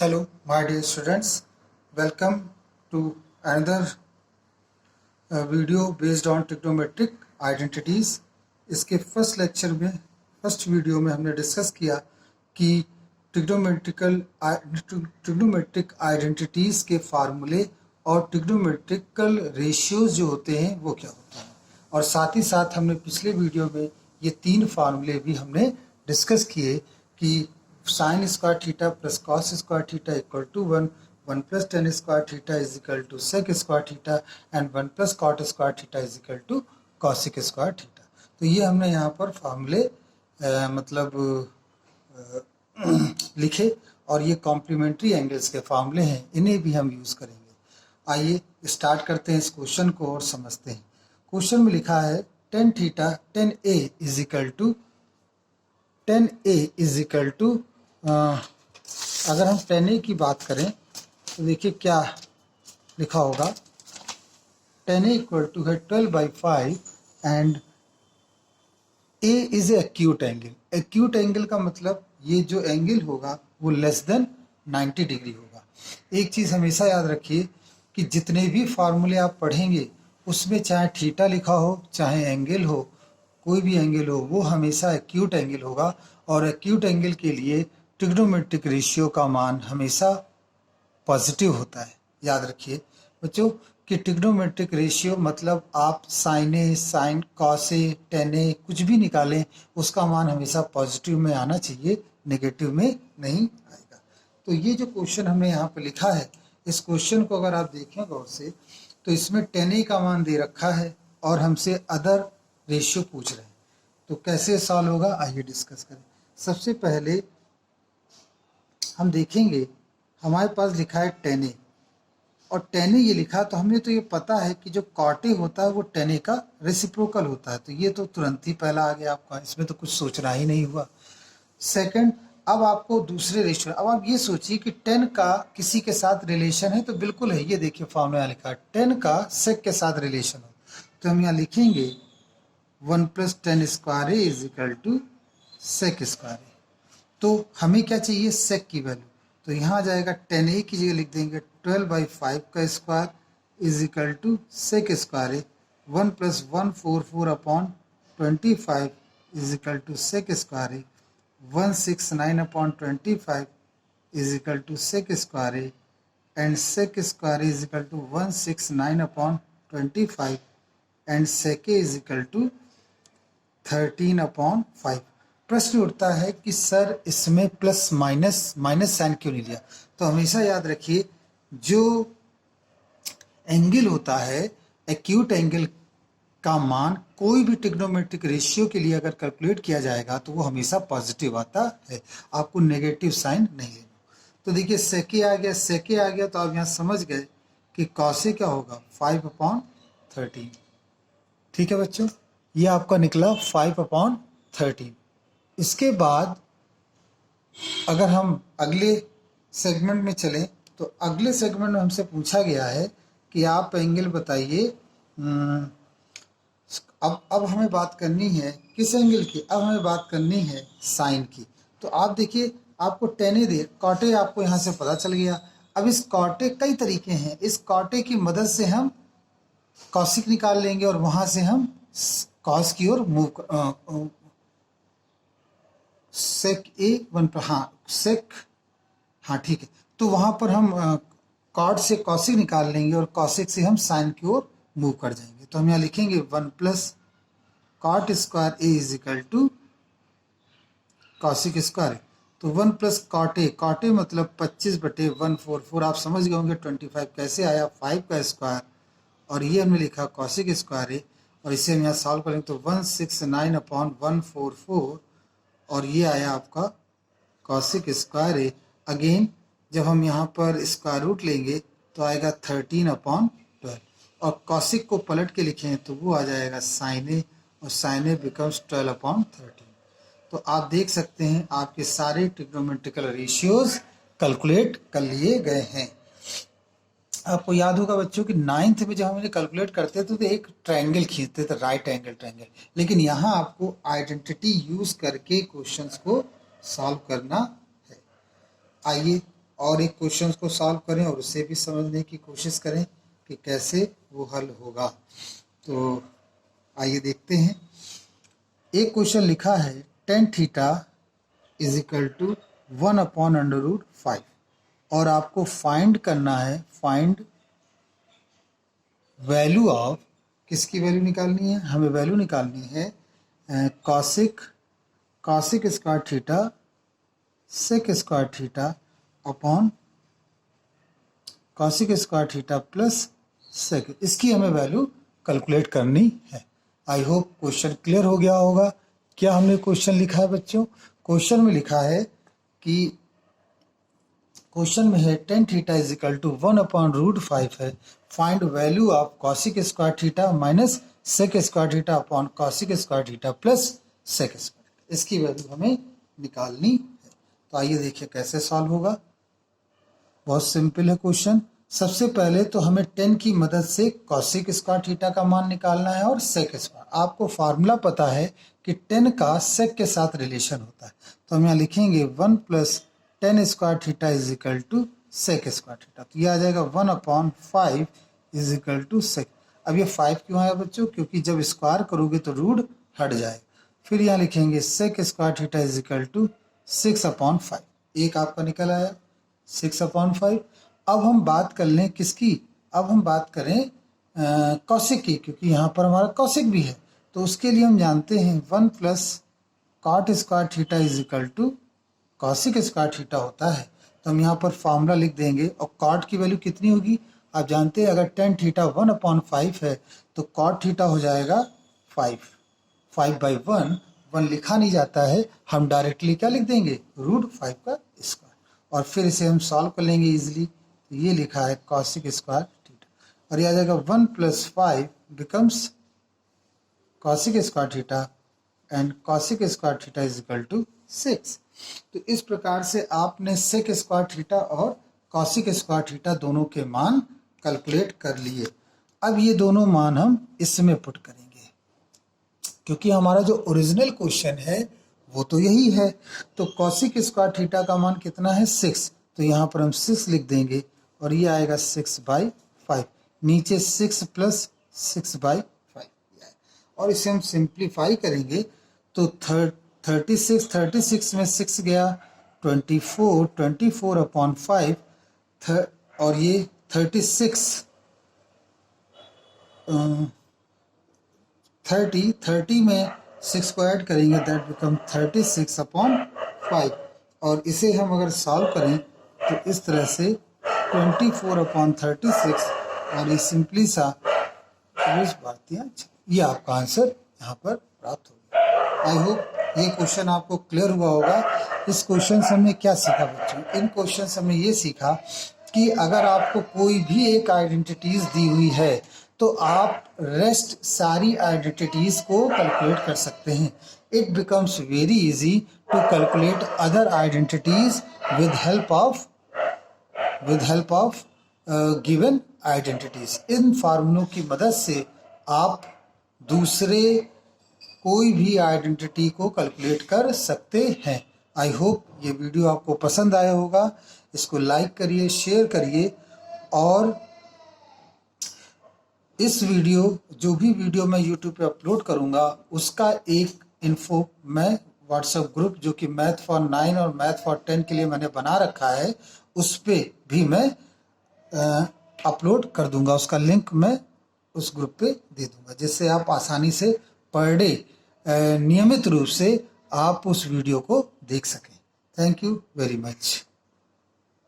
Hello, my dear students. Welcome to another video based on trigonometric identities. इसके first video में हमने discuss किया कि ट्रिग्नोमेट्रिक आइडेंटिटीज के फार्मूले और ट्रिग्नोमेट्रिकल रेशियोज जो होते हैं वो क्या होते हैं, और साथ ही साथ हमने पिछले वीडियो में ये तीन फार्मूले भी हमने डिस्कस किए कि sine square theta plus cos square theta equal to 1 plus ten square theta is equal to sec square theta and 1 plus cot square theta is equal to cosec square theta. तो ये हमने यहाँ पर फार्मूले लिखे और ये कॉम्प्लीमेंट्री एंगल्स के फार्मूले हैं, इन्हें भी हम यूज़ करेंगे। आइए स्टार्ट करते हैं इस क्वेश्चन को और समझते हैं। क्वेश्चन में लिखा है tan theta tan A is equal to अगर हम टेन ए की बात करें तो देखिए क्या लिखा होगा। टेन ए इक्वल टू है 12/5 and A is a acute angle. Acute angle का मतलब ये जो एंगल होगा वो लेस देन 90 डिग्री होगा। एक चीज़ हमेशा याद रखिए कि जितने भी फार्मूले आप पढ़ेंगे उसमें चाहे थीटा लिखा हो चाहे एंगल हो, कोई भी एंगल हो, वो हमेशा एक्यूट एंगल होगा। और एक्यूट एंगल के लिए ट्रिग्नोमेट्रिक रेशियो का मान हमेशा पॉजिटिव होता है। याद रखिए बच्चों कि ट्रिग्नोमेट्रिक रेशियो मतलब आप sign A, sine cos A, ten ए कुछ भी निकालें उसका मान हमेशा पॉजिटिव में आना चाहिए, नेगेटिव में नहीं आएगा। तो ये जो क्वेश्चन हमने यहाँ पे लिखा है, इस क्वेश्चन को अगर आप देखें गौर से तो इसमें टेन ए का मान दे रखा है और हमसे अदर रेशियो पूछ रहे हैं। तो कैसे सॉल्व होगा आइए डिस्कस करें। सबसे पहले हम देखेंगे हमारे पास लिखा है टेन ए और टेन ए ये लिखा, तो हमें तो ये पता है कि जो कॉट ए होता है वो टेन ए का रेसिप्रोकल होता है। तो ये तो तुरंत ही पहला आ गया आपका, इसमें तो कुछ सोचना ही नहीं हुआ। सेकंड, अब आपको दूसरे रेशियो, अब आप ये सोचिए कि टेन का किसी के साथ रिलेशन है तो बिल्कुल है। ये देखिए फॉर्मूला लिखा है टेन का सेक के साथ रिलेशन हो, तो हम यहाँ लिखेंगे 1 plus ten square A is equal to sec square A. तो हमें क्या चाहिए, सेक की वैल्यू। तो यहाँ आ जाएगा टेन ए की जगह लिख देंगे 12/5 का square is equal to sec square A. 1 plus 144 upon 25 is equal to sec square A. 169 upon 25 is equal to sec square A and sec square is equal to 169 upon 25 and sec A is equal to 13 upon 5। प्रश्न उठता है कि sir इसमें plus minus sign क्यों नहीं लिया। तो हमेशा याद रखिए जो एंगल होता है, एक्यूट एंगल का मान कोई भी ट्रिग्नोमेट्रिक रेशियो के लिए अगर कैलकुलेट किया जाएगा तो वो हमेशा पॉजिटिव आता है, आपको नेगेटिव साइन नहीं लेना। तो देखिए सेके आ गया तो आप यहाँ समझ गए कि कॉसे क्या होगा 5/13। ठीक है बच्चों, ये आपका निकला 5/13। इसके बाद अगर हम अगले सेगमेंट में चलें तो अगले सेगमेंट में हमसे पूछा गया है कि आप एंगल बताइए। अब हमें बात करनी है किस एंगल की, अब हमें बात करनी है साइन की। तो आप देखिए आपको टेन ए दे, कॉटे आपको यहाँ से पता चल गया। अब इस कॉटे कई तरीके हैं, इस कॉटे की मदद से हम कॉसिक निकाल लेंगे और वहाँ से हम कॉस की ओर मूव सेक ए 1 पर, हाँ सेक, हाँ ठीक है। तो वहाँ पर हम कॉट से कॉसिक निकाल लेंगे और कॉसिक से हम साइन की ओर मूव कर जाएंगे। तो हम यहाँ लिखेंगे 1 plus cot square A is equal to cosec square. तो 1 प्लस कॉट ए मतलब 25/144। आप समझ गए होंगे 25 कैसे आया, 5 का स्क्वायर और ये हमने लिखा कॉसिक स्क्वायर ए और इसे हम यहाँ सॉल्व करेंगे तो 169 अपॉन 144 और ये आया आपका कॉसिक स्क्वायर ए। अगेन जब हम यहाँ पर स्क्वायर रूट लेंगे तो आएगा 13/12 और कॉसिक को पलट के लिखें तो वो आ जाएगा साइन ए और साइन ए बिकम्स 12/13। तो आप देख सकते हैं आपके सारे ट्रिग्नोमेट्रिकल रेशियोज कैलकुलेट कर लिए गए हैं। आपको याद होगा बच्चों कि 9th में जब हम कैलकुलेट करते थे तो एक ट्रायंगल खींचते थे, राइट एंगल ट्रायंगल, लेकिन यहाँ आपको आइडेंटिटी यूज करके क्वेश्चंस को सॉल्व करना है। आइए और एक क्वेश्चन को सॉल्व करें और उसे भी समझने की कोशिश करें कि कैसे वो हल होगा। तो आइए देखते हैं। एक क्वेश्चन लिखा है tan theta is equal to 1/√5 और आपको फाइंड करना है, फाइंड वैल्यू ऑफ, किसकी वैल्यू निकालनी है, हमें वैल्यू निकालनी है cosec square theta sec square theta upon cosec square theta plus sec, इसकी हमें वैल्यू कैलकुलेट करनी है। आई होप क्वेश्चन क्लियर हो गया होगा। क्या हमने क्वेश्चन लिखा है बच्चों? क्वेश्चन में लिखा है कि क्वेश्चन में है tan theta is equal to 1/√5 है, find value of cosec square theta minus sec square theta upon cosec square theta plus sec square, इसकी वैल्यू हमें निकालनी है। तो आइए देखिए कैसे सॉल्व होगा। बहुत सिंपल है क्वेश्चन। सबसे पहले तो हमें tan की मदद से कॉसिक स्क्वायर थीटा का मान निकालना है और सेक स्क्वायर। आपको फार्मूला पता है कि tan का सेक के साथ रिलेशन होता है, तो हम यहाँ लिखेंगे 1 + tan square theta is equal to sec square theta. तो ये आ जाएगा 1/5 इज इक्वल टू सेक। अब ये 5 क्यों आया बच्चों? क्योंकि जब स्क्वायर करोगे तो रूट हट जाएगा। फिर यहाँ लिखेंगे sec square theta is equal to 6/5, एक आपका निकल आया 6/5। अब हम बात कर लें किसकी? अब हम बात करें कॉसिक की, क्योंकि यहाँ पर हमारा कॉसिक भी है। तो उसके लिए हम जानते हैं 1 + cot square theta is equal to cosec square theta होता है। तो हम यहाँ पर फॉर्मूला लिख देंगे और कॉट की वैल्यू कितनी होगी आप जानते हैं। अगर tan थीटा 1/5 है तो कॉट थीटा हो जाएगा 5/1। 1 लिखा नहीं जाता है, हम डायरेक्टली क्या लिख देंगे, √5 का स्क्वायर, और फिर इसे हम सॉल्व कर लेंगे इजीली। तो ये लिखा है कॉसिक स्क्वायर थीटा और ये आ जाएगा 1 + 5 becomes cosec square theta and cosec square theta is equal to 6। तो इस प्रकार से आपने सेक स्क्वायर थीटा और कॉसिक स्क्वायर थीटा दोनों के मान कैलकुलेट कर लिए। अब ये दोनों मान हम इसमें पुट करेंगे, क्योंकि हमारा जो ओरिजिनल क्वेश्चन है वो तो यही है। तो कॉसिक स्क्वायर थीटा का मान कितना है 6, तो यहाँ पर हम 6 लिख देंगे और ये आएगा 6/5। नीचे 6 + 6/5 और इसे हम सिंप्लीफाई करेंगे तो 36 में 6 गया 24/5 और ये 36 30 में 6 को ऐड करेंगे दैट बिकम 36/5 और इसे हम अगर सॉल्व करें तो इस तरह से 24/36 और ये सिंपली सा ये आपका आंसर यहाँ पर प्राप्त हो गया। आई होप ये क्वेश्चन आपको क्लियर हुआ होगा। इस क्वेश्चन से हमने क्या सीखा बच्चों? इन क्वेश्चन से हमने ये सीखा कि अगर आपको कोई भी एक आइडेंटिटीज दी हुई है तो आप रेस्ट सारी आइडेंटिटीज को कैलकुलेट कर सकते हैं। It becomes very easy to calculate other identities with help of given identities. इन फार्मूलों की मदद से आप दूसरे कोई भी आइडेंटिटी को कैलकुलेट कर सकते हैं। आई होप ये वीडियो आपको पसंद आया होगा। इसको लाइक करिए, शेयर करिए और इस वीडियो जो भी वीडियो मैं यूट्यूब पे अपलोड करूंगा उसका एक इन्फो मैं व्हाट्सएप ग्रुप जो कि मैथ फॉर 9 और मैथ फॉर 10 के लिए मैंने बना रखा है उस पर भी मैं अपलोड कर दूंगा। उसका लिंक मैं उस ग्रुप पे दे दूंगा, जिससे आप आसानी से पर डे नियमित रूप से आप उस वीडियो को देख सकें। Thank you very much.